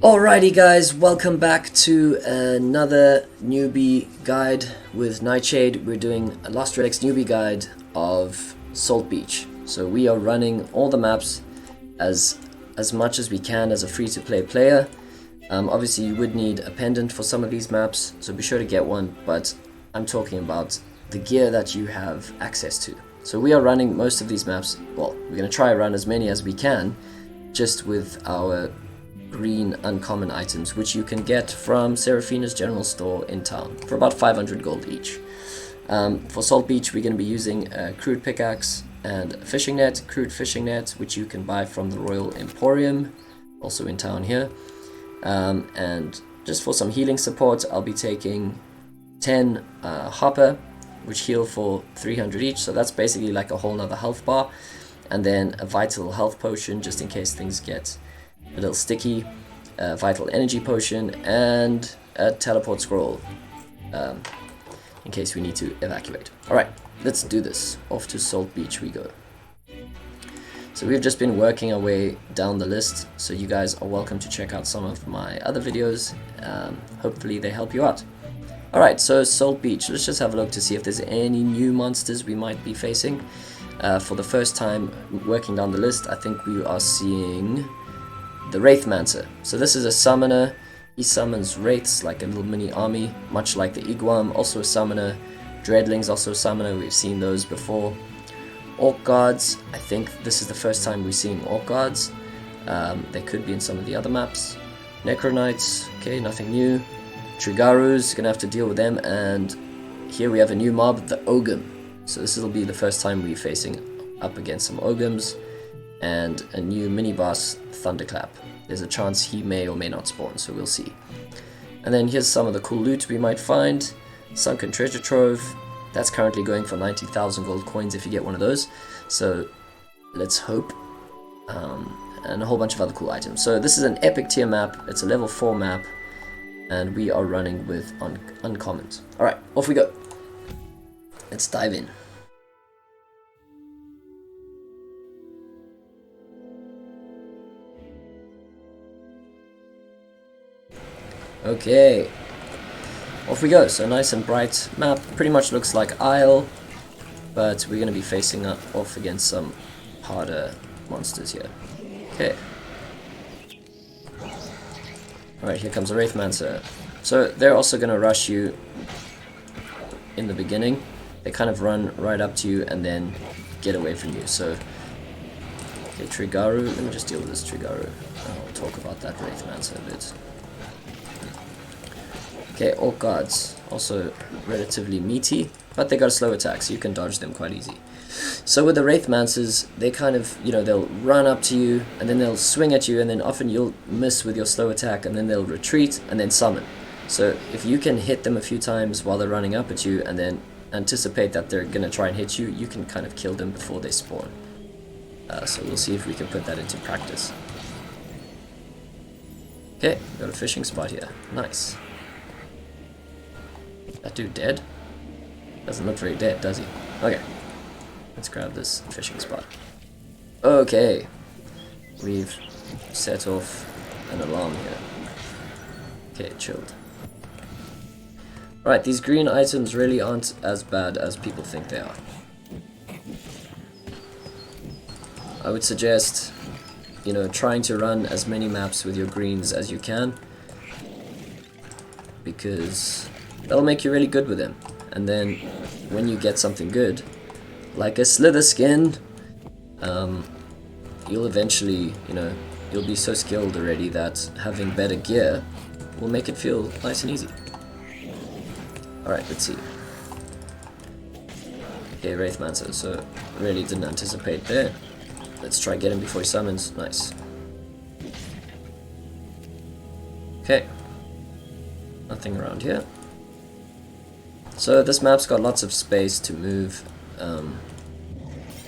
Alrighty guys, welcome back to another newbie guide with Nightshade. We're doing a Lost Relics newbie guide of Solt Beach. So we are running all the maps as much as we can as a free-to-play player. Obviously you would need a pendant for some of these maps, so be sure to get one, but I'm talking about the gear that you have access to. So we are running most of these maps, well, we're going to try to run as many as we can, just with our green uncommon items, which you can get from Seraphina's general store in town for about 500 gold each. For Solt Beach, we're going to be using a crude pickaxe and a fishing net, crude fishing net, which you can buy from the Royal Emporium, also in town here. And just for some healing support, I'll be taking 10 hopper, which heal for 300 each, so that's basically like a whole nother health bar, and then a vital health potion just in case things get a little sticky, vital energy potion, and a teleport scroll in case we need to evacuate. Alright, let's do this. Off to Solt Beach we go. So we've just been working our way down the list, so you guys are welcome to check out some of my other videos. Hopefully they help you out. Alright, so Solt Beach, let's just have a look to see if there's any new monsters we might be facing. For the first time working down the list, I think we are seeing the Wraithmancer. So this is a summoner. He summons wraiths like a little mini army, much like the Iguam, also a summoner. Dreadlings, also a summoner, we've seen those before. Orc guards, I think this is the first time we're seeing orc guards. They could be in some of the other maps. Necro Knights, okay, nothing new. Trigarus, gonna have to deal with them, and here we have a new mob, the Ogum. So this will be the first time we're facing up against some Ogums, and a new mini-boss, Thunderclap. There's a chance he may or may not spawn, so we'll see. And then here's some of the cool loot we might find. Sunken Treasure Trove, that's currently going for 90,000 gold coins if you get one of those, so let's hope. And a whole bunch of other cool items. So this is an epic tier map, it's a level 4 map, and we are running with uncommons. Alright, off we go. Let's dive in. Okay, off we go. So nice and bright map, pretty much looks like Isle, but we're going to be facing off against some harder monsters here. Okay. Alright, here comes a Wraithmancer. So they're also going to rush you in the beginning. They kind of run right up to you and then get away from you. So, okay, Trigaru, let me just deal with this Trigaru. I'll talk about that Wraithmancer a bit. Okay, Orc guards, also relatively meaty, but they got a slow attack, so you can dodge them quite easy. So with the Wraithmancers, they kind of, they'll run up to you, and then they'll swing at you, and then often you'll miss with your slow attack, and then they'll retreat, and then summon. So if you can hit them a few times while they're running up at you, and then anticipate that they're going to try and hit you, you can kind of kill them before they spawn. So we'll see if we can put that into practice. Okay, got a fishing spot here. Nice. That dude dead? Doesn't look very dead, does he? Okay. Let's grab this fishing spot. Okay. We've set off an alarm here. Okay, chilled. Right, these green items really aren't as bad as people think they are. I would suggest, trying to run as many maps with your greens as you can, because that'll make you really good with them. And then when you get something good, like a Slither skin, you'll eventually, you'll be so skilled already that having better gear will make it feel nice and easy. Alright, let's see. Okay, Wraithmancer, so really didn't anticipate there. Let's try get him before he summons. Nice. Okay. Nothing around here. So this map's got lots of space to move.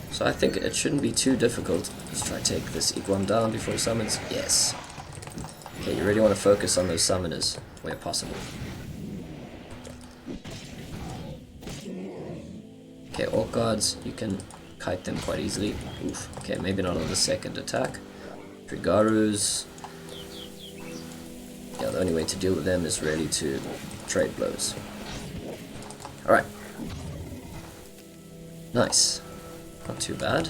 So I think it shouldn't be too difficult. Let's try to take this Iguam down before he summons. Yes. Okay, you really want to focus on those summoners where possible. Okay, Orc guards, you can kite them quite easily. Oof. Okay, maybe not on the second attack. Trigarus. yeah, the only way to deal with them is really to trade blows. Alright. Nice. Not too bad.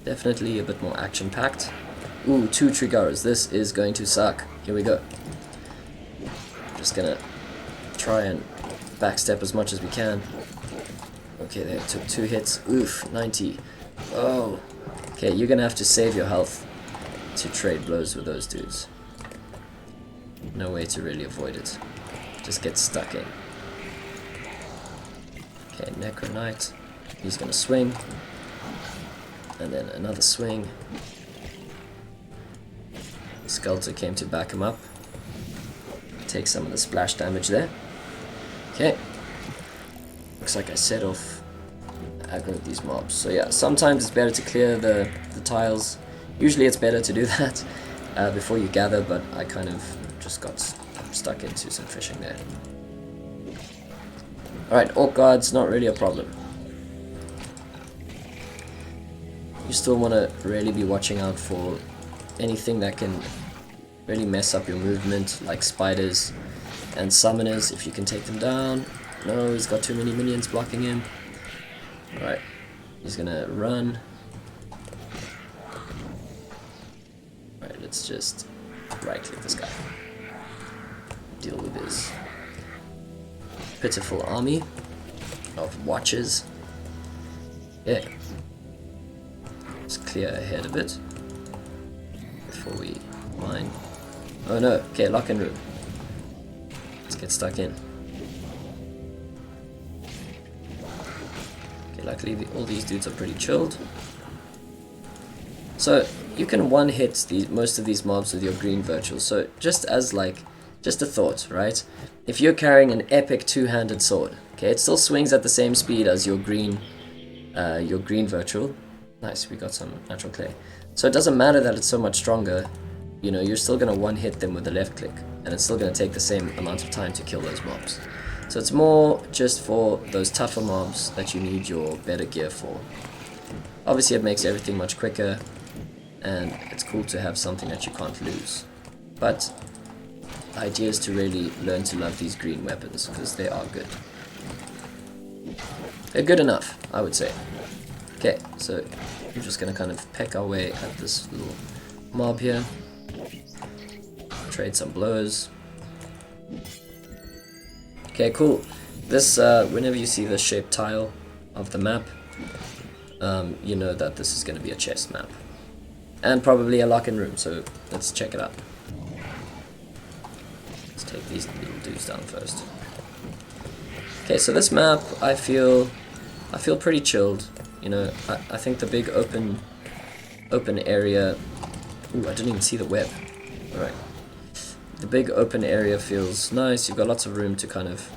Definitely a bit more action-packed. Ooh, 2 Trigaros. This is going to suck. Here we go. Just gonna try and backstep as much as we can. Okay, they took 2 hits. Oof, 90. Oh. Okay, you're gonna have to save your health to trade blows with those dudes. No way to really avoid it. Just get stuck in. Okay, Necro Knight. He's gonna swing. And then another swing. The Skelter came to back him up. Take some of the splash damage there. Okay. Looks like I set off aggro with these mobs. So yeah, sometimes it's better to clear the tiles. Usually it's better to do that before you gather, but I kind of just got stuck into some fishing there. Alright, Orc Guard's not really a problem. You still want to really be watching out for anything that can really mess up your movement, like spiders and summoners, if you can take them down. No, he's got too many minions blocking him. Alright, he's gonna run. Alright, let's just right-click this guy. Deal with his pitiful army of watchers. Yeah. Let's clear ahead a bit before we mine. Oh no, okay, lock-in room. Let's get stuck in. Okay, luckily all these dudes are pretty chilled. So you can one-hit most of these mobs with your green virtual. So just as like, just a thought, right? If you're carrying an epic two-handed sword, okay, it still swings at the same speed as your green virtual. Nice, we got some natural clay. So it doesn't matter that it's so much stronger, you know, you're still going to one-hit them with a left click, and it's still going to take the same amount of time to kill those mobs. So it's more just for those tougher mobs that you need your better gear for. Obviously it makes everything much quicker, and it's cool to have something that you can't lose. But the idea is to really learn to love these green weapons, because they are good. They're good enough, I would say. Okay, so we're just going to kind of peck our way at this little mob here. Trade some blows. Okay, cool. This, whenever you see the shaped tile of the map, you know that this is going to be a chest map. And probably a lock-in room, so let's check it out. Let's take these little dudes down first. Okay, so this map, I feel pretty chilled. You know, I think the big open area... Ooh, I didn't even see the web. Alright. The big open area feels nice. You've got lots of room to kind of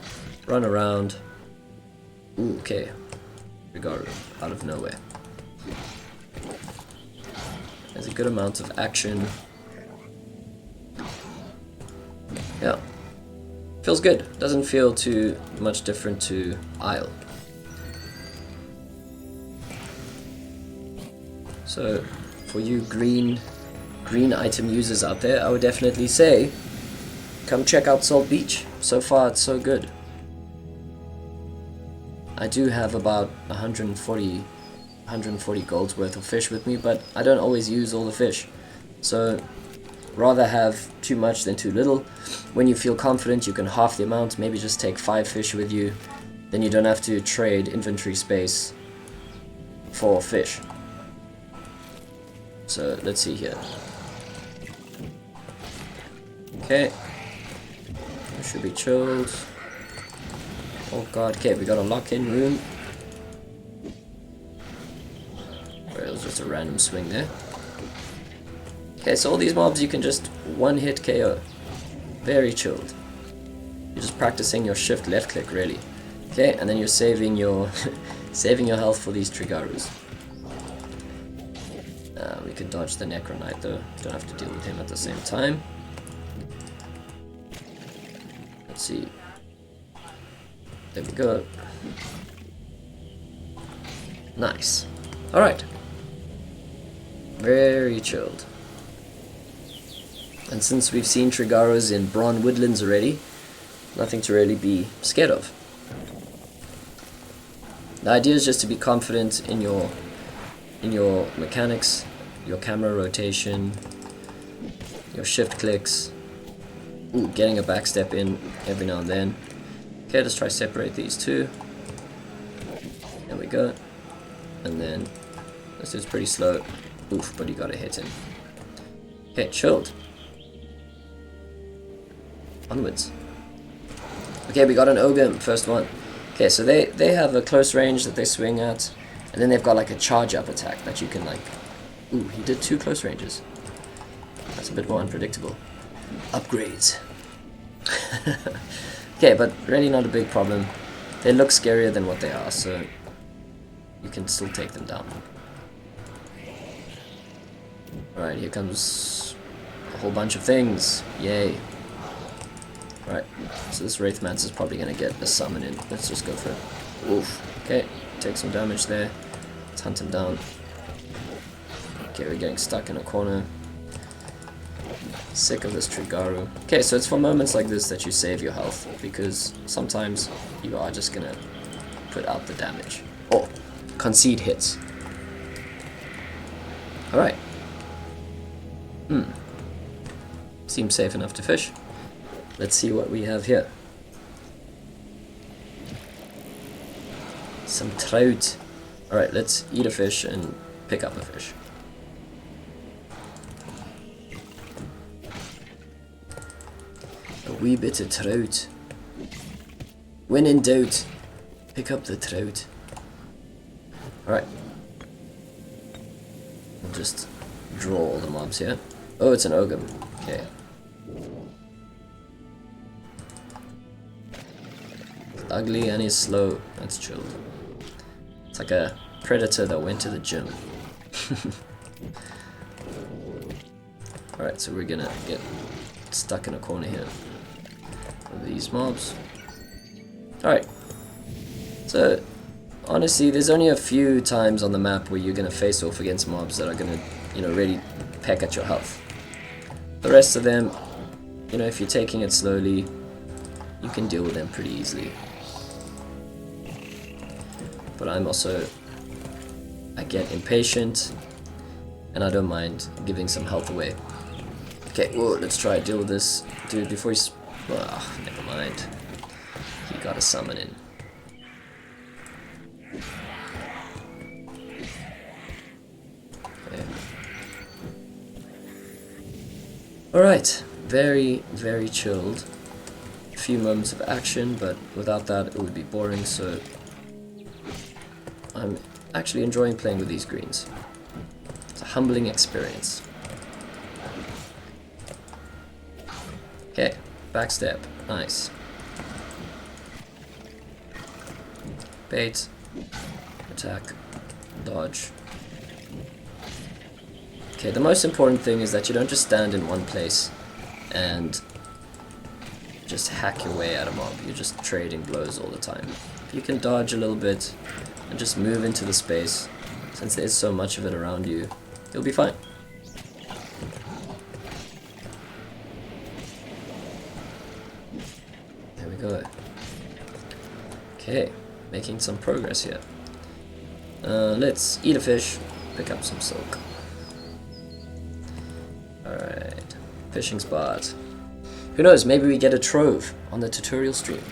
run around. Ooh, okay. We got out of nowhere. There's a good amount of action. Yeah. Feels good. Doesn't feel too much different to Isle. So, for you green item users out there, I would definitely say, come check out Solt Beach. So far, it's so good. I do have about 140 gold's worth of fish with me, but I don't always use all the fish. So, rather have too much than too little. When you feel confident, you can half the amount, maybe just take 5 fish with you. Then you don't have to trade inventory space for fish. So, let's see here. Okay. We should be chilled. Oh god, okay, we got a lock-in room. Or it was just a random swing there. Okay, so all these mobs you can just one-hit KO. Very chilled. You're just practicing your shift left click, really. Okay, and then you're saving your saving your health for these Trigarus. We can dodge the Necro Knight though. Don't have to deal with him at the same time. Let's see. There we go. Nice. Alright. Very chilled. And since we've seen Trigaros in Bron Woodlands already, nothing to really be scared of. The idea is just to be confident in your mechanics, your camera rotation, your shift clicks, getting a backstep in every now and then. Okay, let's try separate these two. There we go. And then this is pretty slow. Oof, but you gotta hit him. Okay, chilled. Onwards. Okay, we got an ogre, first one. Okay, so they have a close range that they swing at, and then they've got like a charge up attack that you can like... Ooh, he did 2 close ranges. That's a bit more unpredictable. Upgrades. Okay, but really not a big problem. They look scarier than what they are, so you can still take them down. Alright, here comes a whole bunch of things. Yay. Alright, so this Wraithmance is probably going to get a summon in. Let's just go for it. Oof. Okay, take some damage there. Let's hunt him down. Okay, we're getting stuck in a corner. Sick of this Trigaru. Okay, so it's for moments like this that you save your health, because sometimes you are just going to put out the damage. Or concede hits. Alright. Seems safe enough to fish. Let's see what we have here. Some trout. Alright, let's eat a fish and pick up a fish. A wee bit of trout. When in doubt, pick up the trout. Alright. We'll just draw all the mobs here. Oh, it's an ogre. Okay. Ugly and he's slow. That's chilled. It's like a predator that went to the gym. Alright, so we're gonna get stuck in a corner here with these mobs. Alright. So, honestly, there's only a few times on the map where you're gonna face off against mobs that are gonna, you know, really peck at your health. The rest of them, you know, if you're taking it slowly, you can deal with them pretty easily. But I'm also, I get impatient, and I don't mind giving some health away. Okay, whoa, let's try to deal with this dude before he's... Oh, never mind. He got a summon in. Okay. Alright, very, very chilled. A few moments of action, but without that it would be boring, so... I'm actually enjoying playing with these greens. It's a humbling experience. Okay, backstep, nice. Bait, attack, dodge. Okay, the most important thing is that you don't just stand in one place and just hack your way at a mob. You're just trading blows all the time. If you can dodge a little bit and just move into the space, since there's so much of it around you, you'll be fine. There we go. Okay, making some progress here. Let's eat a fish, pick up some silk. Alright, fishing spot. Who knows, maybe we get a trove on the tutorial stream.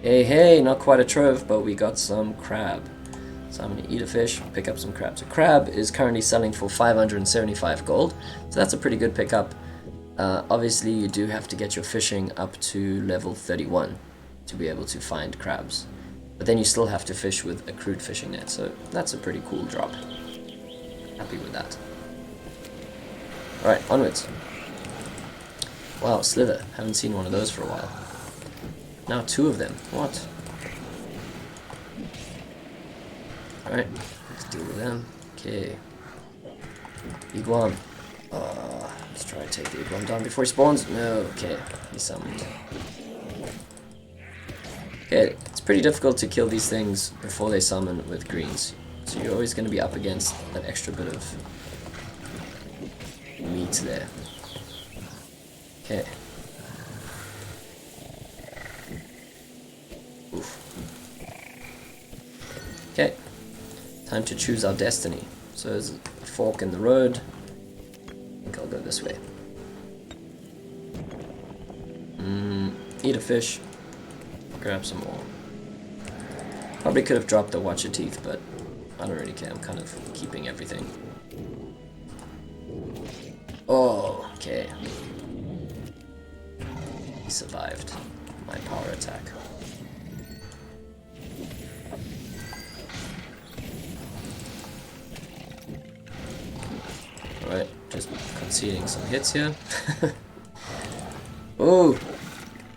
Hey, hey, not quite a trove, but we got some crab. So I'm going to eat a fish, pick up some crab. So crab is currently selling for 575 gold, so that's a pretty good pickup. Obviously, you do have to get your fishing up to level 31 to be able to find crabs. But then you still have to fish with a crude fishing net, so that's a pretty cool drop. Happy with that. Alright, onwards. Wow, Slither. Haven't seen one of those for a while. Now 2 of them. What? Alright, let's deal with them. Okay. Iguan. Let's try to take the Iguan down before he spawns. No, okay. He summoned. Okay, it's pretty difficult to kill these things before they summon with greens. So you're always going to be up against that extra bit of meat there. Okay. Oof. Okay. Time to choose our destiny. So there's a fork in the road. I think I'll go this way. Eat a fish. Grab some more. Probably could have dropped the watcher teeth, but I don't really care. I'm kind of keeping everything. Oh, okay. He survived my power attack. Alright, just conceding some hits here. Oh!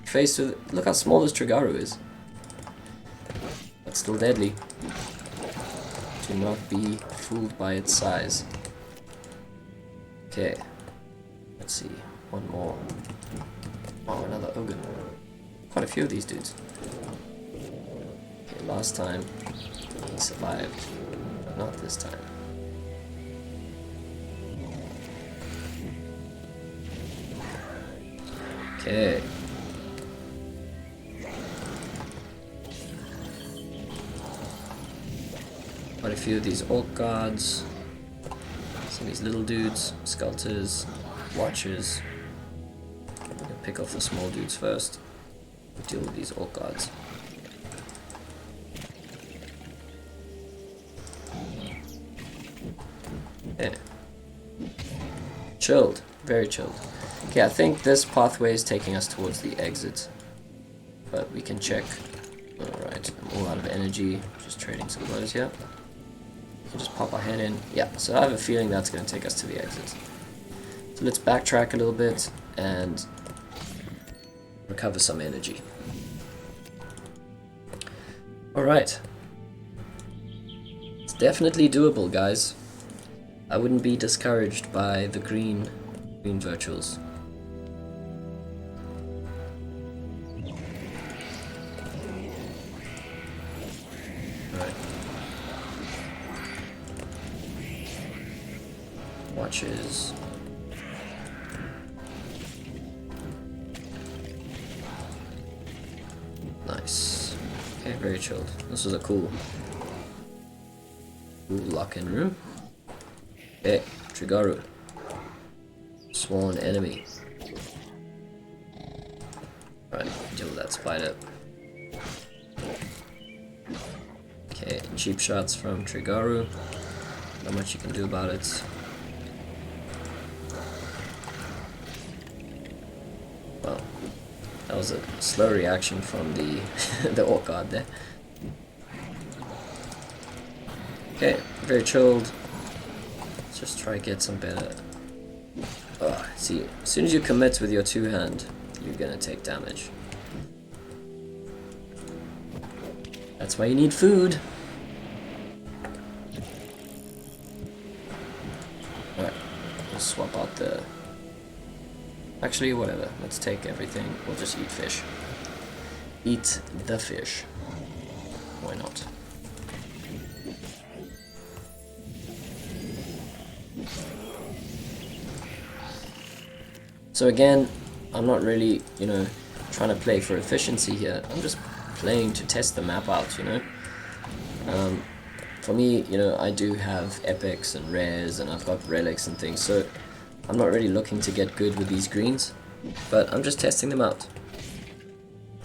Faced with... Look how small this Trigaru is. But still deadly. Do not be fooled by its size. Okay. Let's see. One more. Oh, another Ogun. Quite a few of these dudes. Okay, last time he survived. But not this time. Okay. Quite a few of these Orc Guards. Some of these little dudes, Sculptors, Watchers. I'm gonna pick off the small dudes first. Deal with these Orc Guards. Okay. Chilled. Very chilled. Okay, I think this pathway is taking us towards the exit. But we can check. Alright, I'm all out of energy. Just trading some blows here. We can just pop our head in. Yeah, so I have a feeling that's going to take us to the exit. So let's backtrack a little bit and recover some energy. Alright. It's definitely doable, guys. I wouldn't be discouraged by the green virtuals. Alright. Watches. Nice. Okay, very chilled. This was a cool lock-in room. Okay, Trigaru. Sworn enemy. Right, deal with that spider. Okay, cheap shots from Trigaru. Not much you can do about it. Well, that was a slow reaction from the the Orc Guard there. Okay, very chilled. Let's just try to get some better. See, as soon as you commit with your two-hand, you're gonna take damage. That's why you need food. Alright, we'll swap out the... Actually, whatever. Let's take everything. We'll just eat fish. Eat the fish. Why not? So again, I'm not really, trying to play for efficiency here. I'm just playing to test the map out, For me, I do have epics and rares and I've got relics and things, so I'm not really looking to get good with these greens, but I'm just testing them out.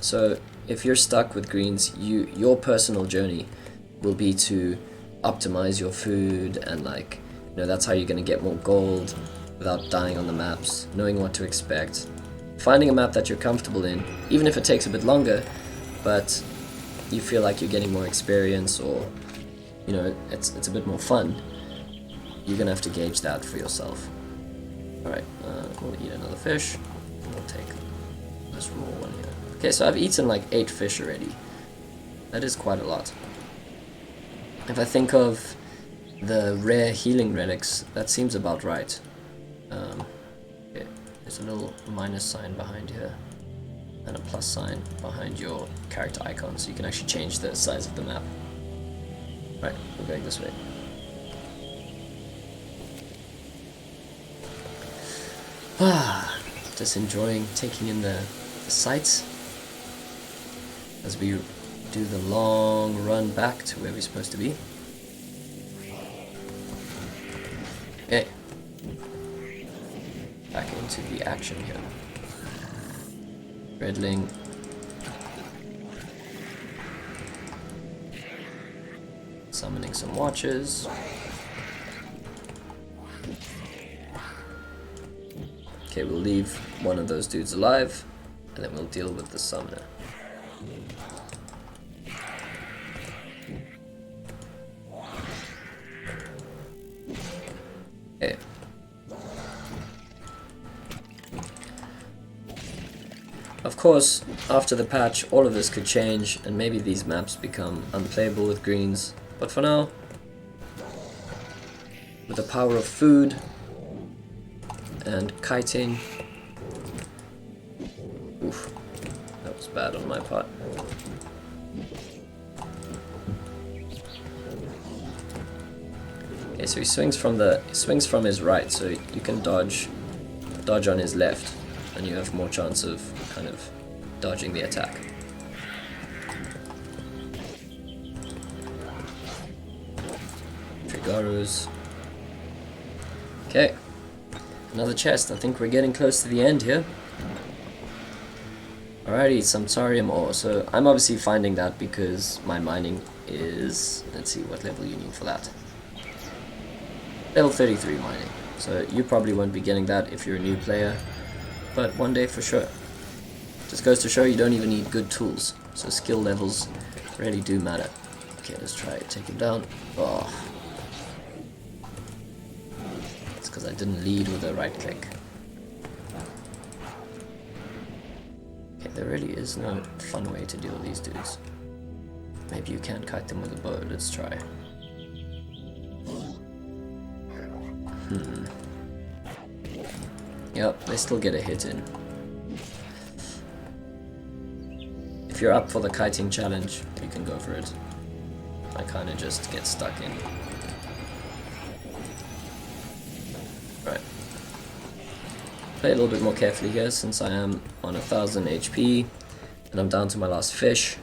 So if you're stuck with greens, your personal journey will be to optimize your food and that's how you're going to get more gold without dying on the maps, knowing what to expect, finding a map that you're comfortable in, even if it takes a bit longer, but you feel like you're getting more experience or, it's a bit more fun. You're gonna have to gauge that for yourself. Alright, we'll eat another fish, and we'll take this raw one here. Okay, so I've eaten like 8 fish already. That is quite a lot. If I think of the rare healing relics, that seems about right. Okay, there's a little minus sign behind here and a plus sign behind your character icon, so you can actually change the size of the map. Right, we're going this way. Just enjoying taking in the sights as we do the long run back to where we're supposed to be. Okay. Back into the action here. Redling. Summoning some watchers. Okay, we'll leave one of those dudes alive, and then we'll deal with the summoner. Okay. Of course, after the patch, all of this could change, and maybe these maps become unplayable with greens. But for now, with the power of food and kiting, oof, that was bad on my part. Okay, so he swings from his right, so you can dodge on his left, and you have more chance of kind of dodging the attack. Trigarus. Okay, another chest. I think we're getting close to the end here. Alrighty, some Tsarium ore. So I'm obviously finding that because my mining is, let's see what level you need for that. Level 33 mining. So you probably won't be getting that if you're a new player, but one day for sure. Just goes to show you don't even need good tools. So skill levels really do matter. Okay, let's try to take him down. Oh. It's because I didn't lead with a right click. Okay, there really is no fun way to deal with these dudes. Maybe you can kite them with a bow. Let's try. Yep, they still get a hit in. If you're up for the kiting challenge, you can go for it. I kind of just get stuck in. Right. Play a little bit more carefully here since I am on 1000 HP and I'm down to my last fish.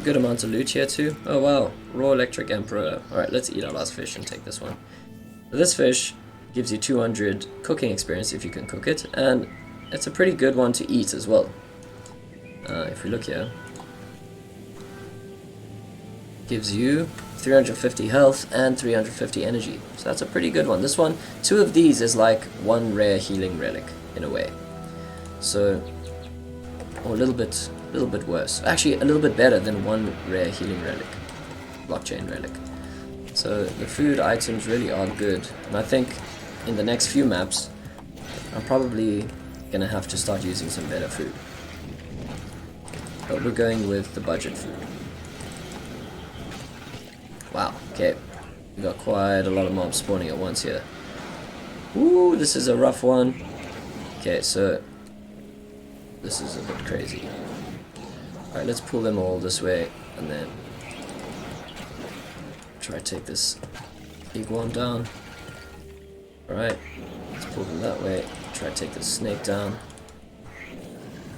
Good amount of loot here too. Oh wow, raw electric emperor. Alright, let's eat our last fish and take this one. So this fish gives you 200 cooking experience if you can cook it, and it's a pretty good one to eat as well. If we look here, gives you 350 health and 350 energy, so that's a pretty good one. This one, 2 of these is like 1 rare healing relic in a way, so or a little bit worse, actually a little bit better than 1 rare healing relic, blockchain relic. So the food items really are good, and I think in the next few maps I'm probably gonna have to start using some better food, but we're going with the budget food. Wow, okay, we got quite a lot of mobs spawning at once here. Ooh, this is a rough one. Okay, so this is a bit crazy. Alright, let's pull them all this way and then try to take this big one down. Alright, let's pull them that way. Try to take this snake down.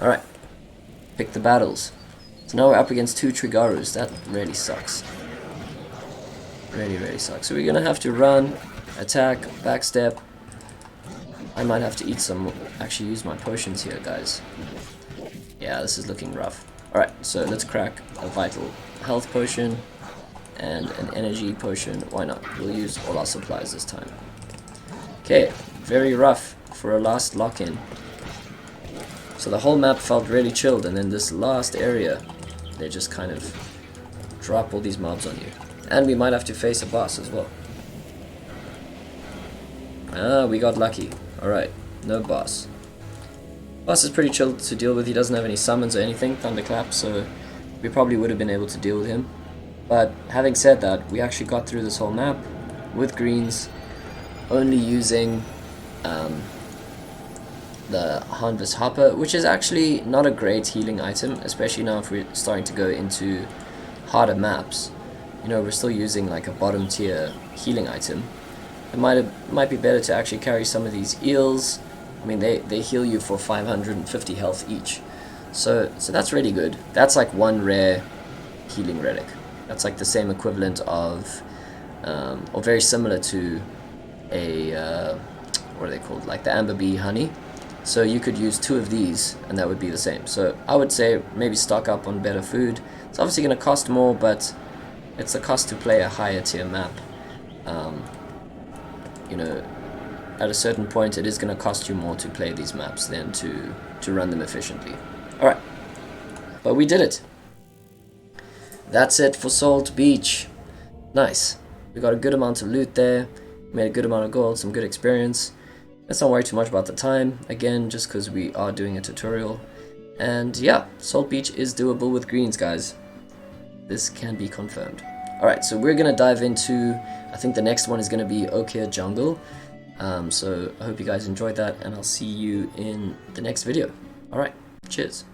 Alright, pick the battles. So now we're up against 2 Trigarus. That really sucks. Really sucks. So we're gonna have to run, attack, backstep. I might have to eat some, actually use my potions here, guys. Yeah, this is looking rough. Alright, so let's crack a vital health potion and an energy potion. Why not? We'll use all our supplies this time. Okay, very rough for a last lock-in. So the whole map felt really chilled, and then this last area, they just kind of drop all these mobs on you. And we might have to face a boss as well. Ah, we got lucky. Alright, no boss. Boss is pretty chill to deal with. He doesn't have any summons or anything, thunderclap, so we probably would have been able to deal with him. But having said that, we actually got through this whole map with greens, only using the Hanvis Hopper, which is actually not a great healing item, especially now if we're starting to go into harder maps. You you know, we're still using like a bottom tier healing item, it might be better to actually carry some of these eels. I mean, they heal you for 550 health each, so that's really good. That's like one rare healing relic. That's like the same equivalent of, or very similar to a what are they called? Like the amber bee honey. So you could use 2 of these, and that would be the same. So I would say maybe stock up on better food. It's obviously going to cost more, but it's the cost to play a higher tier map. You know, at a certain point, it is going to cost you more to play these maps than to run them efficiently. Alright, but we did it. That's it for Solt Beach. Nice. We got a good amount of loot there, made a good amount of gold, some good experience. Let's not worry too much about the time, again, just because we are doing a tutorial. And yeah, Solt Beach is doable with greens, guys. This can be confirmed. Alright, so we're going to dive into, I think the next one is going to be Okia Jungle. So I hope you guys enjoyed that, and I'll see you in the next video. Alright, cheers.